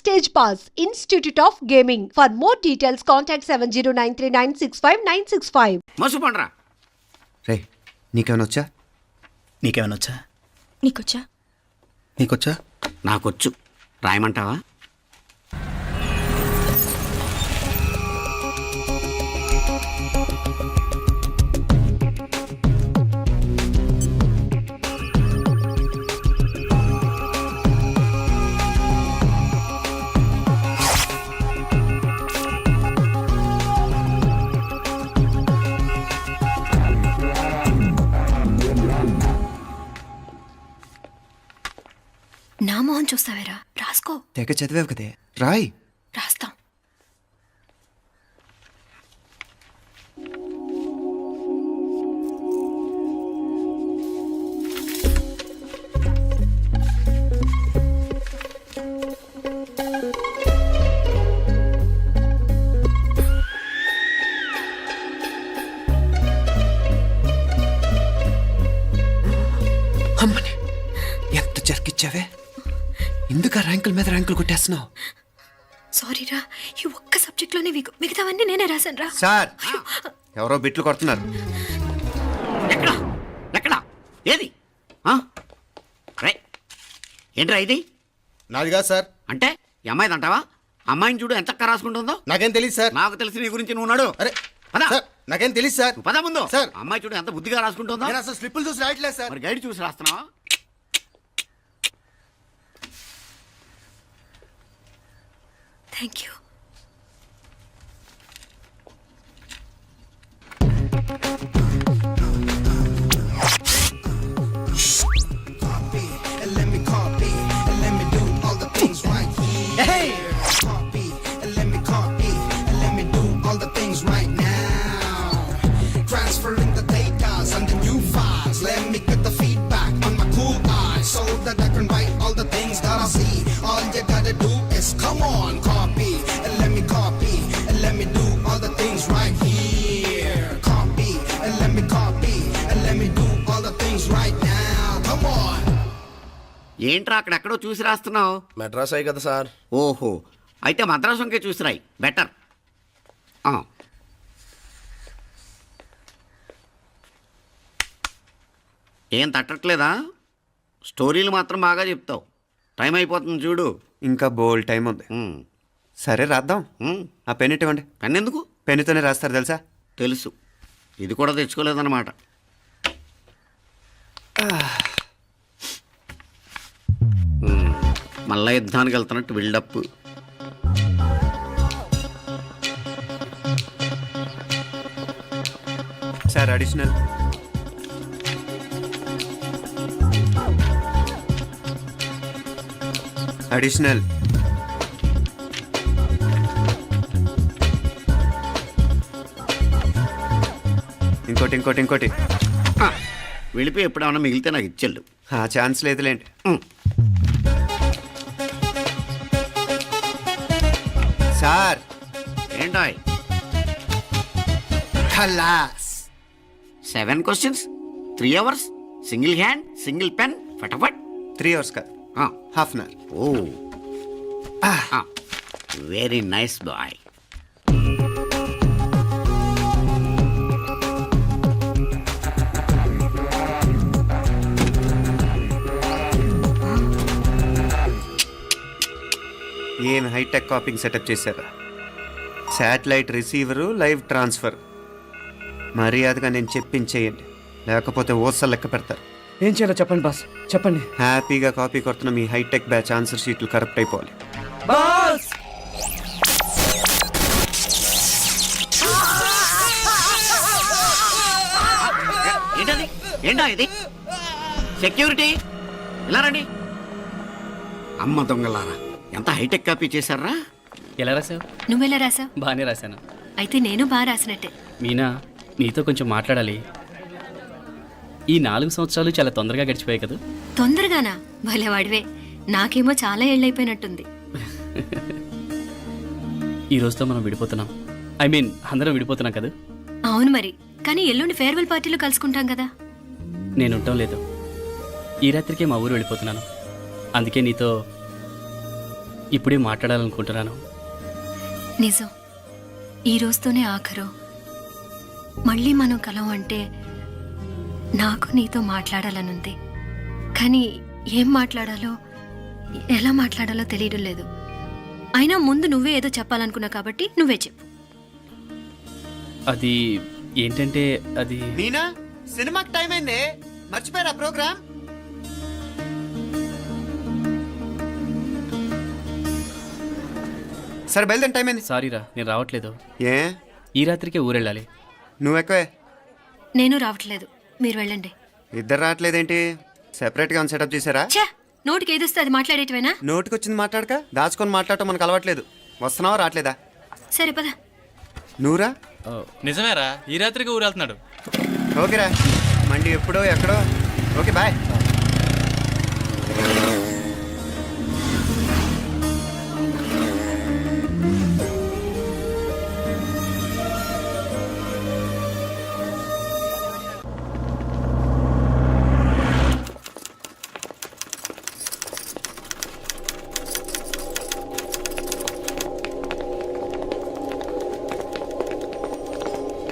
Stage Pass, Institute of Gaming. For more details, contact 7093965965. మసు పండ్రా. రే నీకేమైనా వచ్చా? నీకేమైనా వచ్చా? నీకొచ్చా? నీకొచ్చా? నాకొచ్చు. రాయమంటావా? నా మొహం చూస్తావేరా, రాసుకో. తెగ చదివావు కదే, రాయ్. రాస్తాం. అమ్మని ఎంత జరికిచ్చావే, ఎందుకు ర్యాంకుల మీద ర్యాంకులు కొట్టేస్తున్నావు? సారీరా, ఈ ఒక్క సబ్జెక్ట్లోనే మిగతావన్నీ నేనే రాశాను రా. సార్, ఎవరో బిట్లు కొడుతున్నారు. ఎక్కడ ఎక్కడ ఏది? ఏంట్రా ఇది? నాది కాదు సార్. అంటే ఈ అమ్మాయిది అంటావా? అమ్మాయిని చూడు ఎంత రాసుకుంటుందో. నాకేం తెలియదు సార్. నాకు తెలిసి నీ గురించి నువ్వు నాడు. అరే పదా సార్, నాకేం తెలియదు సార్. పదా ముందు. సార్, అమ్మాయి చూడు ఎంత బుద్ధిగా రాసుకుంటుందో. నేను అసలు స్లిప్పులు చూసి రాయట్లేదు సార్. మరి గైడ్ చూసి రాస్తున్నావా? Thank you. Come on, copy, and let me copy, and let me do all the things right here. Copy, and let me copy, and let me do all the things right now. Come on. ఏంట్రా అక్కడెక్కడో చూసి రాస్తున్నావు? మెడ్రాస్ అయ్యి కదా sir. ఓహో, అయితే మద్రాసు వంకే చూసి రాయి, better. ఏం తట్టట్లేదా? స్టోరీలు మాత్రం బాగా చెప్తావు. టైం అయిపోతుంది చూడు. ఇంకా బోల్ టైం ఉంది. సరే రాద్దాం. ఆ పెన్ ఇవ్వండి. పెన్ ఎందుకు? పెన్నుతోనే రాస్తారు తెలుసా? తెలుసు. ఇది కూడా తెచ్చుకోలేదన్నమాట. మళ్ళా యుద్ధానికి వెళ్తున్నట్టు బిల్డప్. Sir additional. అడిషనల్. ఇంకోటి ఇంకోటి ఇంకోటి. వెళ్ళిపోయి ఎప్పుడేమన్నా మిగిలితే నాకు ఇచ్చెళ్ళు. ఆ ఛాన్స్ లేదులేండి. సార్ ఏంటాయ్? ఖలాస్. 7 questions, 3 hours, single hand, single pen, ఫటాఫట్. 3 hours కాదు, half an hour. Oh, very nice boy. ఏం హైటెక్ కాపింగ్ సెటప్ చేశారా? Satellite receiver, live transfer. మర్యాదగా నేను చెప్పించేయండి, లేకపోతే ఓసలు లెక్క పెడతారు. ఏం చేయాలో చెప్పండి బాస్, చెప్పండి. హ్యాపీగా కాపీ కొడుతున్న మీ హైటెక్ బ్యాచ్ ఆన్సర్ షీట్లు కరెక్ట్ అయిపోవాలి. బాస్ ఏంటది? ఏంటా ఇది? సెక్యూరిటీ ఇలా రండి. అమ్మ దొంగలారా, ఎంత హైటెక్ కాపీ చేశారా? ఎలా రాసావు? నువ్వెలా రాసావు? బాగానే రాశాను. అయితే నేను బాగా రాసినట్టే. మీనా, నీతో కొంచెం మాట్లాడాలి. ఈ 4 సంవత్సరాలు చాలా తొందరగా గడిచిపోయాయి కదా? తొందరగానా? భలేవాడివే. నాకేమో చాలా ఏళ్ళైపోయినట్టుంది. ఈ రోజుతో మనం విడిపోతున్నాం. ఐ మీన్ అందరం విడిపోతున్నాం కదా? అవును మరి, కానీ ఎల్లుండి ఫేర్వెల్ పార్టీలో కలుసుకుంటాం కదా. నేను ఉండటం లేదు. ఈ రాత్రికే మా ఊరు వెళ్ళిపోతున్నాను. అందుకే నీతో ఇప్పుడే మాట్లాడాలనుకుంటున్నాను. నిజం, ఈ రోజుతోనే ఆఖరు. మళ్ళీ మనం కలం అంటే నాకు నీతో మాట్లాడాలనుంది, కానీ ఏం మాట్లాడాలో ఎలా మాట్లాడాలో తెలియడం లేదు. అయినా ముందు నువ్వే ఏదో చెప్పాలనుకున్నా కాబట్టి నువ్వే చెప్పు. అది ఏంటంటే అది మీనా సినిమాకి టైం అయింది, మర్చిపోయారా ప్రోగ్రామ్? సరే బయలుదేరి, టైం అయింది. సారీరా, నేను రావట్లేదు. ఏ ఈ రాత్రికే ఊరెళ్ళాలి. నువ్వు ఎక్కువే. నేను రావట్లేదు, మీరు వెళ్ళండి. ఇద్దరు రావట్లేదేంటి? సెపరేట్గా సెటప్ చేశారా? ఛే, నోటికి ఏదొస్తే అది మాట్లాడేటివేనా? నోటికి వచ్చింది మాట్లాడక దాచుకొని మాట్లాడటం మనకు అలవాట్లేదు. వస్తున్నావా రావట్లేదా? సరే పద. నువ్వురా. నిజమేరా, ఈ రాత్రికి ఊరు వెళ్తున్నాడు. ఓకేరా, మండి ఎప్పుడో ఎక్కడో. Okay bye.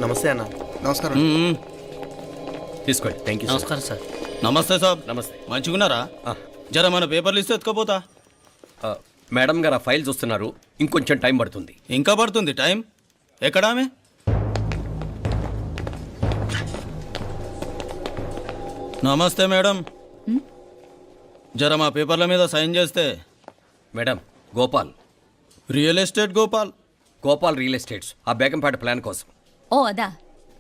నమస్తే అన్న. నమస్కారం. తీసుకోండి. Thank you. నమస్కారం సార్. నమస్తే సాబ్. నమస్తే. మంచిగున్నారా? జర మన పేపర్లు ఇస్తే ఎత్తుకోపోతా. మేడం గారు ఆ ఫైల్ చూస్తున్నారు, ఇంకొంచెం టైం పడుతుంది. ఇంకా పడుతుంది టైం? ఎక్కడా ఆమె? నమస్తే మేడం, జర మా పేపర్ల మీద సైన్ చేస్తే. Madam, Gopal real estate Gopal. Gopal real estates, ఆ బేగంపేట ప్లాన్ కోసం. ఓ అదా,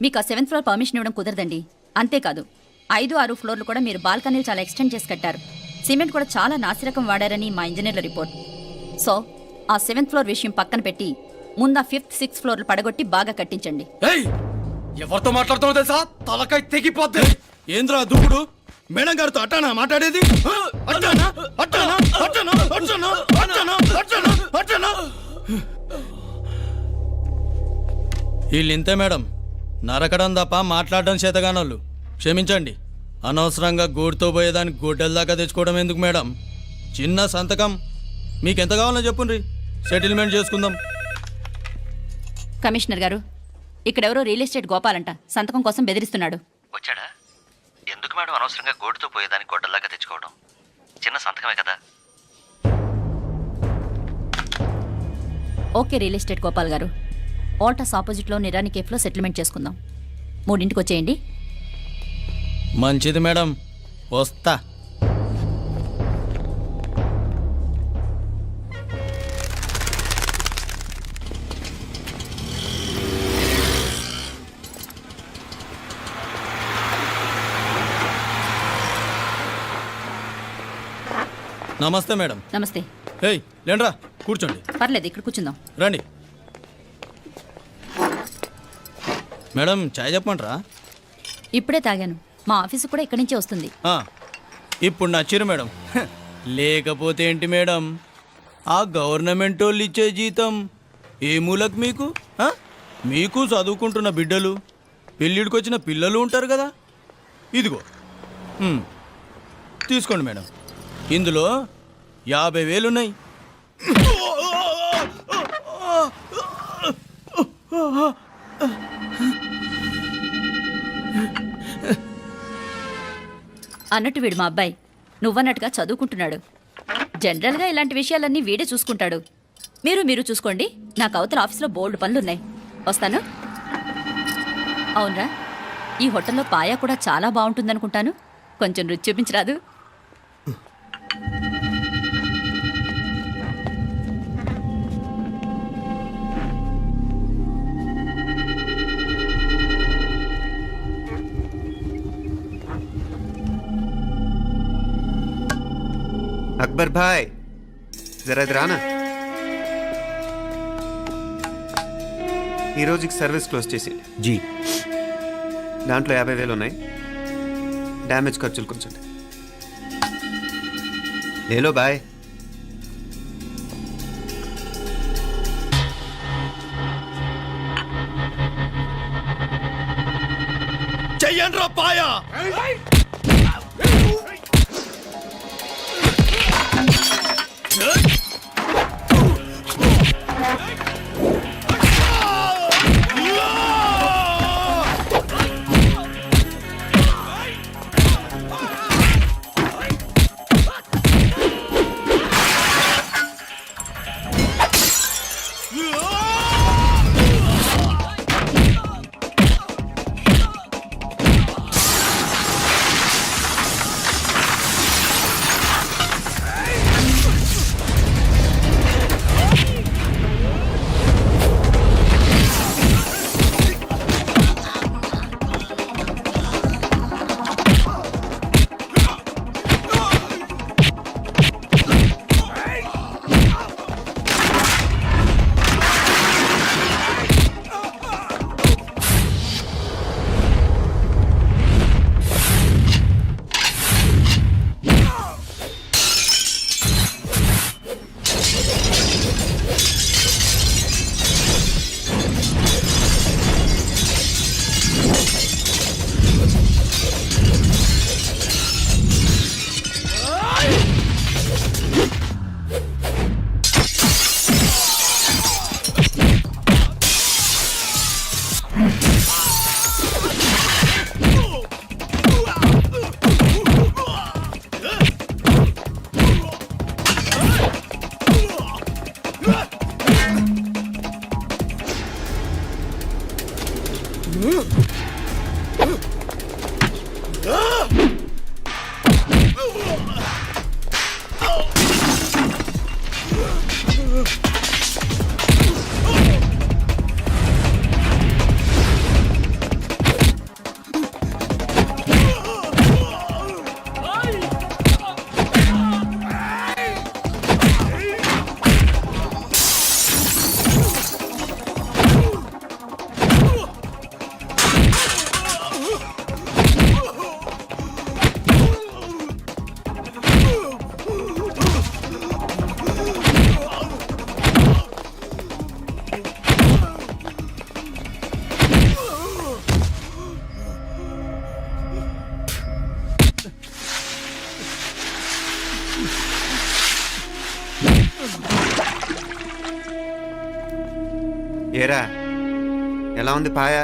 మీకు ఆ 7th ఫ్లోర్ పర్మిషన్ ఇవ్వడం కుదరదండి. అంతేకాదు 5, 6 ఫ్లోర్లు కూడా మీరు బాల్కనీలు చాలా ఎక్స్టెండ్ చేసి కట్టారు. సిమెంట్ కూడా చాలా నాసిరకం వాడారని మా ఇంజనీర్ల రిపోర్ట్. సో ఆ 7th ఫ్లోర్ విషయం పక్కన పెట్టి ముందు ఆ 5th, 6th ఫ్లోర్లు పడగొట్టి బాగా కట్టించండి. ఎవరితో మాట్లాడుతావు తెలుసా? తలకాయ తెగిపోద్ది. ఏంద్రా దూకుడు? మేడం గారితో అట్టానా మాట్లాడేది? అట్టానా అట్టానా అట్టానా అట్టానా అట్టానా అట్టానా అట్టానా? వీళ్ళు ఇంతే మేడం, నరకడం తప్ప మాట్లాడడం చేతగానోళ్ళు. క్షమించండి, అనవసరంగా గూడుతో పోయేదానికి గొడ్డల దాకా తెచ్చుకోవడం ఎందుకు మేడం? చిన్న సంతకం మీకెంత కావాలో చెప్పుండ్రి, సెటిల్మెంట్ చేసుకుందాం. కమిషనర్ గారు, ఇక్కడెవరో రియల్ ఎస్టేట్ గోపాలంట సంతకం కోసం బెదిరిస్తున్నాడు. వచ్చాడా? ఎందుకు మేడం అనవసరంగా గోటుతో పోయేదానికి గొడ్డల్లాగా తెచ్చుకోవడం? చిన్న సంతకమే కదా. ఓకే రియల్ ఎస్టేట్ గోపాల్ గారు, ఆల్టాస్ ఆపోజిట్లో నిరాని కేఫ్లో సెటిల్మెంట్ చేసుకుందాం. 3ంటికి వచ్చేయండి. మంచిది మేడం, వస్తా. నమస్తే మేడం. నమస్తే. హేయ్ లేండ్రా, కూర్చోండి. పర్లేదు, ఇక్కడ కూర్చుందాం. రండి మేడం, చాయ్ చెప్పమంటారా? ఇప్పుడే తాగాను, మా ఆఫీసు కూడా ఇక్కడి నుంచే వస్తుంది. ఇప్పుడు నచ్చిరు మేడం. లేకపోతే ఏంటి మేడం, ఆ గవర్నమెంట్ వాళ్ళు ఇచ్చే జీతం ఏ మూలకు మీకు? మీకు చదువుకుంటున్న బిడ్డలు, పెళ్ళిడికి వచ్చిన పిల్లలు ఉంటారు కదా. ఇదిగో తీసుకోండి మేడం, ఇందులో 50,000 ఉన్నాయి. అన్నట్టు వీడు మా అబ్బాయి నువ్వన్నట్టుగా చదువుకుంటున్నాడు. జనరల్గా ఇలాంటి విషయాలన్నీ వీడే చూసుకుంటాడు. మీరు చూసుకోండి, నాకు అవతల ఆఫీస్లో బోల్డ్ పనులున్నాయి. వస్తాను. అవునరా, ఈ హోటల్లో పాయా కూడా చాలా బాగుంటుందనుకుంటాను. కొంచెం రుచి చూపించరాదు? అక్బర్ భాయ్, జరా ఇది రానా. ఈ రోజుకి సర్వీస్ క్లోజ్ చేసి జీ, దాంట్లో 50,000 ఉన్నాయి. డ్యామేజ్ ఖర్చులు కొంచెం లేలో బాయ్. చెయ్యండ్రా పాయా. ఏరా ఎలా ఉంది పాయ?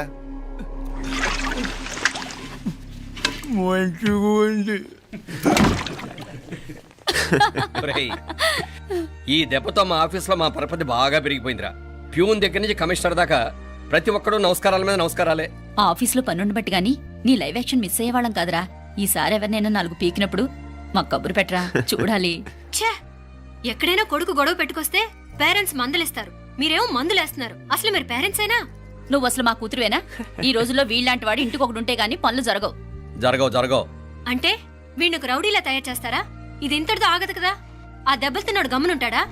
మంచిగా ఉంది. ఒరేయ్, ఈ దెబ్బతో మా ఆఫీస్లో మా పరపతి బాగా పెరిగిపోయిందిరా. ప్యూన్ దగ్గర నుంచి కమిషనర్ దాకా ప్రతి ఒక్కడు నమస్కారాల మీద నమస్కారాలే. ఆ ఆఫీస్లో పనుండి బట్టి గాని నీ లైవ్ యాక్షన్ మిస్ అయ్యేవాళ్ళం కాదురా. ఈసారి ఎవరినైనా 4 పీకినప్పుడు మాకు కబురు పెట్టరా, చూడాలి. ఛే, ఎక్కడైనా కొడుకు గొడవ పెట్టుకొస్తే పేరెంట్స్ మందులేస్తారు, మీరేమో మందులేస్తున్నారు. అసలు మీరు పేరెంట్సేనా? నువ్వు అసలు మా కూతురువేనా? ఈ రోజుల్లో వీళ్ళంటి వాడు ఇంటికి ఒకటి ఉంటే గానీ పనులు జరగవు. జరగవు. అంటే వీణ్ణకు రౌడీలా తయారు చేస్తారా? ఇది ఇంతటితో ఆగదు కదా. ఆ దెబ్బలు తిన్నాడు గమనుంటాడా?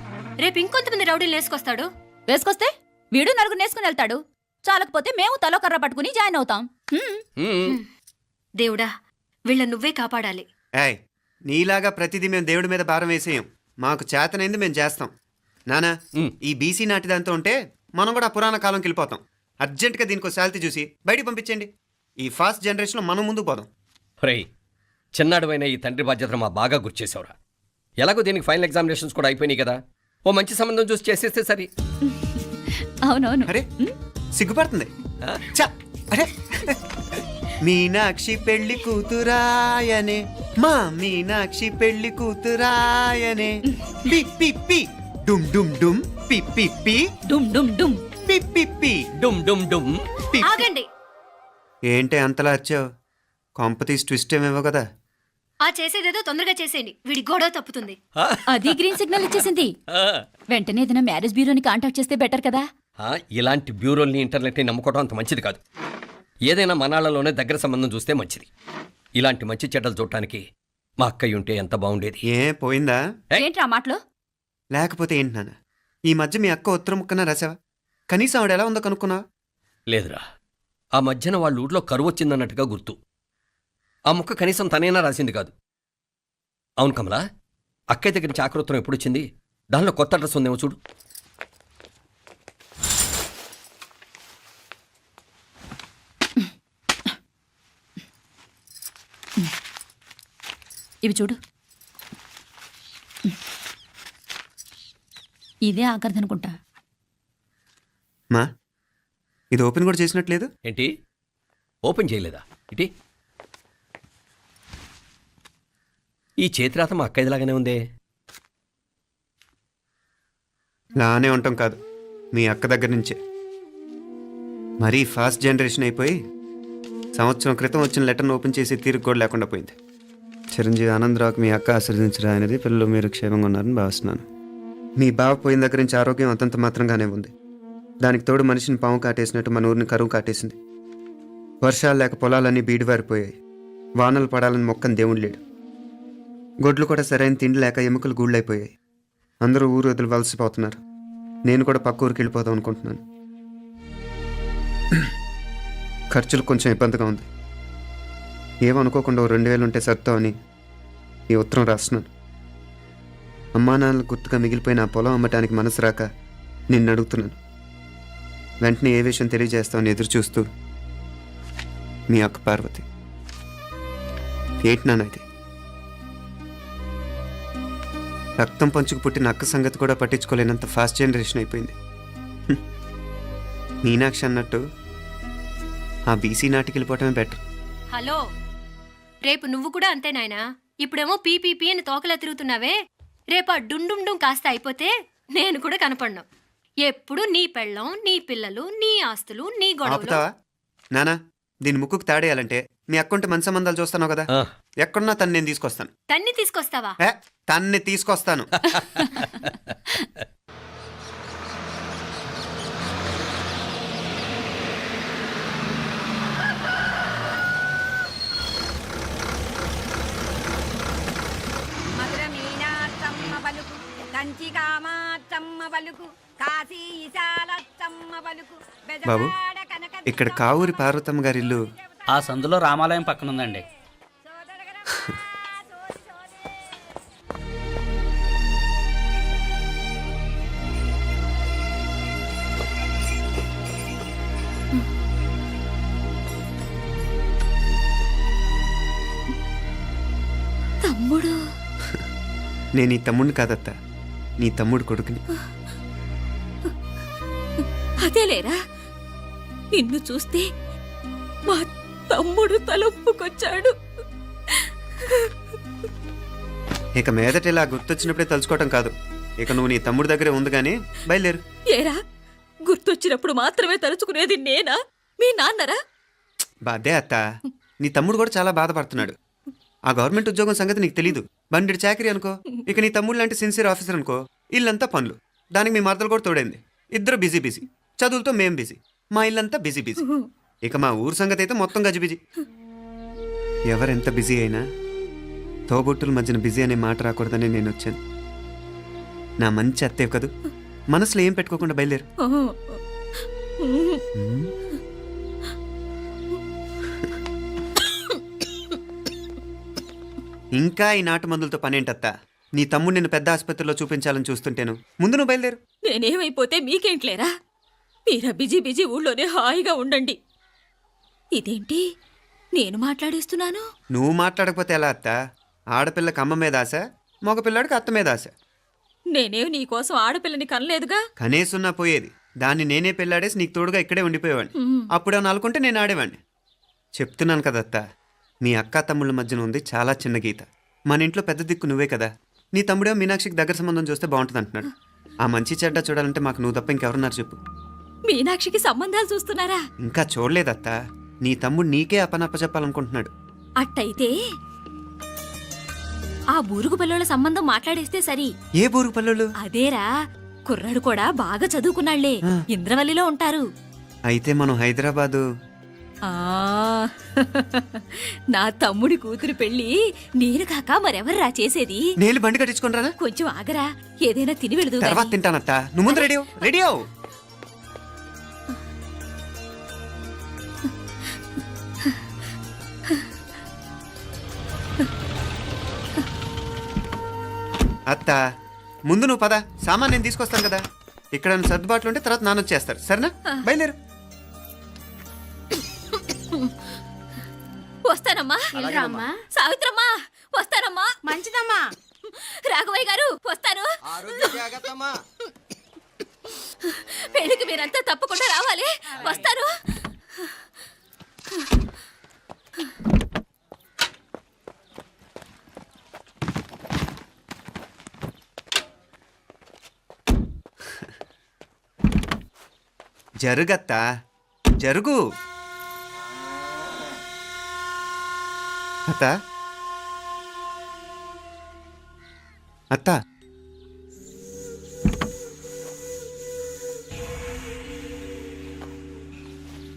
రేపు ఇంకొంతమంది రౌడీలు వేసుకొస్తాడు. వేసుకొస్తే వీడు 4 నేసుకుని వెళ్తాడు. చాలకపోతే మేము తలో కర్ర పట్టుకుని జాయిన్ అవుతాం. దేవుడా, వీళ్ళ నువ్వే కాపాడాలి. ఏయ్, నీలాగా ప్రతిదీ మేము దేవుడి మీద భారం వేసేయం. మాకు చేతనైంది మేము చేస్తాం. నానా, ఈ బీసీ నాటి దాంతో ఉంటే మనం కూడా పురాణ కాలంకి వెళ్ళిపోతాం. అర్జెంటుగా దీనికి శాలిటీ చూసి బయటికి పంపించండి. ఈ ఫాస్ట్ జనరేషన్లో మనం ముందుకు పోదాం. ఒరేయ్, చిన్నాడువైన ఈ తండ్రి బాధ్యతను మా బాగా గుర్చేసావురా. ఎలాగో దీనికి ఫైనల్ ఎగ్జామినేషన్స్ కూడా అయిపోయినాయి కదా, ఓ మంచి సంబంధం చూసి చేసేస్తే సరి. అవునవును. అరే సిగ్గుపడుతుంది. ఛ, అరే మీనాక్షి పెళ్లి కూతురాయనే, మా మీనాక్షి పెళ్లి కూతురాయనే. పి పి పి డుమ్ డుమ్ డుమ్, పి పి పి డుమ్ డుమ్ డుమ్, పి పి పి డుమ్ డుమ్ డుమ్. ఆగండి. ఏంటి అంతలా వచ్చావు? కాంపతీస్ ట్విస్ట్ ఏమేవో కదా. ఆ చేసేదేదో తొందరగా చేసేయండి, వీడి గొడవ తప్పుతుంది. అది గ్రీన్ సిగ్నల్ ఇచ్చేసింది. వెంటనే ఏదైనా మ్యారేజ్ బ్యూరోని కాంటాక్ట్ చేస్తే బెటర్ కదా. ఇలాంటి బ్యూరోల్ని ఇంటర్నెట్ని నమ్ముకోవడం అంత మంచిది కాదు. ఏదైనా మనాళ్ళలోనే దగ్గర సంబంధం చూస్తే మంచిది. ఇలాంటి మంచి చెడ్డలు చూడటానికి మా అక్కయ్య ఉంటే ఎంత బాగుండేది. ఏ పోయిందా? ఏంట్రా మాటలు? లేకపోతే ఏంటి నాన్న, ఈ మధ్య మీ అక్క ఉత్తరం ముక్కన రాసావా? కనీసం ఆవిడ ఎలా ఉందో కనుక్కున్నావా? లేదురా, ఆ మధ్యన వాళ్ళ ఊర్లో కరువు వచ్చిందన్నట్టుగా గుర్తు. ఆ ముక్క కనీసం తనైనా రాసింది కాదు. అవును కమలా, అక్కయ్య దగ్గర నుంచి ఆకృతం ఎప్పుడు వచ్చింది? దానిలో కొత్త అడ్రస్ ఉందేమో చూడు. ఇవి చూడు. ఇదే ఆఖరిదనుకుంటా. మా ఇది ఓపెన్ కూడా చేసినట్లేదు. ఏంటి ఓపెన్ చేయలేదా? ఇటీ ఈ చేతిరాత మా అక్కయ్యలాగానే ఉందే. లానే ఉంటాం కాదు, మీ అక్క దగ్గర నుంచే. మరీ ఫాస్ట్ జనరేషన్ అయిపోయి సంవత్సరం క్రితం వచ్చిన లెటర్ను ఓపెన్ చేసి తీరుకు కూడా లేకుండా పోయింది. చిరంజీవి ఆనందరావుకి మీ అక్క ఆశీర్వదించరా అనేది, పిల్లలు మీరు క్షేమంగా ఉన్నారని భావిస్తున్నాను. మీ బావ పోయిన దగ్గర నుంచి ఆరోగ్యం అంతంత మాత్రంగానే ఉంది. దానికి తోడు మనిషిని పాము కాటేసినట్టు మన ఊరిని కరువు కాటేసింది. వర్షాలు లేక పొలాలన్నీ బీడివారిపోయాయి. వానలు పడాలని మొక్కని దేవుడు లేడు. గొడ్లు కూడా సరైన తిండి లేక ఎముకలు గూళ్ళైపోయాయి. అందరూ ఊరు వదిలి వలసిపోతున్నారు. నేను కూడా పక్క ఊరికి వెళ్ళిపోదాం అనుకుంటున్నాను. ఖర్చులు కొంచెం ఇబ్బందిగా ఉంది. ఏమనుకోకుండా 2000 ఉంటే సర్తామని ఈ ఉత్తరం రాస్తున్నాను. అమ్మా నాన్నలు గుర్తుగా మిగిలిపోయిన ఆ పొలం అమ్మటానికి మనసు రాక నిన్ను అడుగుతున్నాను. వెంటనే ఏ విషయం తెలియజేస్తామని ఎదురు చూస్తూ మీ అక్క పార్వతి. ఏంటి నాన్న ఇది? రక్తం పంచుకు పుట్టిన అక్క సంగతి కూడా పట్టించుకోలేనంత ఫాస్ట్ జనరేషన్ అయిపోయింది. మీనాక్షి అన్నట్టు ఆ బీసీ నాటికి వెళ్ళిపోవటమే బెటర్. హలో, రేపు నువ్వు కూడా అంతే నాయనా. ఇప్పుడేమో పీపీపీ అని తోకలా తిరుగుతున్నావే. రేపు ఆ డుండుండుం కాస్త అయిపోతే నేను కూడా కనపడను. ఎప్పుడు నీ పెళ్ళం, నీ పిల్లలు, నీ ఆస్తులు, నీ గొడవలు. ఆపుతావా నానా? దీని ముక్కుకు తాడేయాలంటే మీ అక్కంటే మంచి సంబంధాలు చూస్తాను కదా. ఆ. ఎక్కడున్నా తను నేను తీసుకొస్తాను. తన్ని తీసుకొస్తావా? తన్ని తీసుకొస్తాను. మధుర మీనాత్తమ్మ పలుకు, కంచి కామాత్తమ్మ పలుకు, కాశీ ఈశాలత్తమ్మ పలుకు, బాబు, ఇక్కడ కావూరి పార్వతమ్మ గారి ఇల్లు ఆ సందులో రామాలయం పక్కన ఉందండి. తమ్ముడు? నేను ఈ తమ్ముడిని కాదత్తా, నీ తమ్ముడు కొడుకుని. అదేలేరా, నిన్ను చూస్తే మా తమ్ముడు తలొప్పుకొచ్చాడు. ఇక మీదట ఇలా గుర్తొచ్చినప్పుడే తలుచుకోవటం కాదు. ఇక నువ్వు నీ తమ్ముడి దగ్గరే ఉంది కానీ బయలుదేరు. ఏరా, గుర్తొచ్చినప్పుడు మాత్రమే తలుచుకునేది నేనా, మీ నాన్నరా? బాధే అత్త, నీ తమ్ముడు కూడా చాలా బాధపడుతున్నాడు. ఆ గవర్నమెంట్ ఉద్యోగం సంగతి నీకు తెలీదు. బండి చాకరీ అనుకో. ఇక నీ తమ్ముడు లాంటి సిన్సియర్ ఆఫీసర్ అనుకో. ఇల్లంతా పనులు, దానికి మీ మరదలు కూడా తోడైంది. ఇద్దరు బిజీ బిజీ. చదువులతో మేం బిజీ, మా ఇల్లంతా బిజీ బిజీ. ఇక మా ఊరు సంగతి అయితే మొత్తం గజిబిజీ. ఎవరెంత బిజీ అయినా తోబుట్టుల మధ్యన బిజీ అనే మాట రాకూడదని నేను వచ్చాను. నా మంచి అత్తే కదూ, మనసులో ఏం పెట్టుకోకుండా బయలుదేరు. ఇంకా ఈ నాటు మందులతో పనేంటత్తా? నీ తమ్ముడు నిన్ను పెద్ద ఆసుపత్రిలో చూపించాలని చూస్తుంటేను. ముందు నువ్వు బయలుదేరు. నేనేమైపోతే మీకేంట్లేరా? మీరా బిజీ బిజీ ఊళ్ళోనే హాయిగా ఉండండి. ఇదేంటి నేను మాట్లాడేస్తున్నాను? నువ్వు మాట్లాడకపోతే ఎలా అత్తా? ఆడపిల్లకి అమ్మ మీద ఆశ, మగపిల్లాడికి అత్త మీద ఆశ. నేనేం నీకోసం ఆడపిల్లని కనలేదుగా. కనేసున్నా పోయేది. దాన్ని నేనే పెళ్ళాడేసి నీకు తోడుగా ఇక్కడే ఉండిపోయేవాడిని. అప్పుడు అని అనుకుంటే నేను ఆడేవాడిని. చెప్తున్నాను కదత్తా, మీ అక్క తమ్ముళ్ళ మధ్యన ఉంది చాలా చిన్న గీత. మన ఇంట్లో పెద్ద దిక్కు నువ్వే కదా. నీ తమ్ముడే మీనాక్షికి దగ్గర సంబంధం చూస్తే బాగుంటుంది అంటున్నాడు. ఆ మంచి చెడ్డ చూడాలంటే మాకు నువ్వు తప్ప ఇంకెవరున్నారు చెప్పు? మీనాక్షికి సంబంధాలు చూస్తున్నారా? ఇంకా చూడలేదత్తా. నీ తమ్ముడు నీకే అపనప్ప చెప్పాలనుకుంటున్నాడు. అట్టయితే ఆ బూరుగు పిల్లల సంబంధం మాట్లాడేస్తే సరి. ఏ బూరుగు పల్లెలు? అదేరా, కుర్రాడు కూడా బాగా చదువుకున్నాళ్లే, ఇంద్రవల్లిలో ఉంటారు. అయితే మనం హైదరాబాదు. ఆ నా తమ్ముడి కూతురు పెళ్లి నేను కాక మరెవర్రా చేసేది? నేను బండి కట్టించుకుని రానా? కొంచెం ఆగరా, ఏదైనా తిని వెళదు. తర్వాత తింటానత్తా. నువ్వు ముందు రెడీ రెడీ అవు. అత్తా, ముందు నువ్వు పద. సామాన్ నేను తీసుకొస్తాను కదా. ఇక్కడ సర్దుబాట్లు ఉంటే తర్వాత నాన్న వచ్చేస్తారు. సరేనా? బయలుదేరు. వస్తానమ్మా. సావిత్రమ్మా వస్తానమ్మా. మంచిదమ్మా. రాఘవయ్య గారు వస్తాను. పెళ్లికి మీరంతా తప్పకుండా రావాలి. వస్తాను. జరుగత్తా, జరుగు. అత్తా, అత్తా,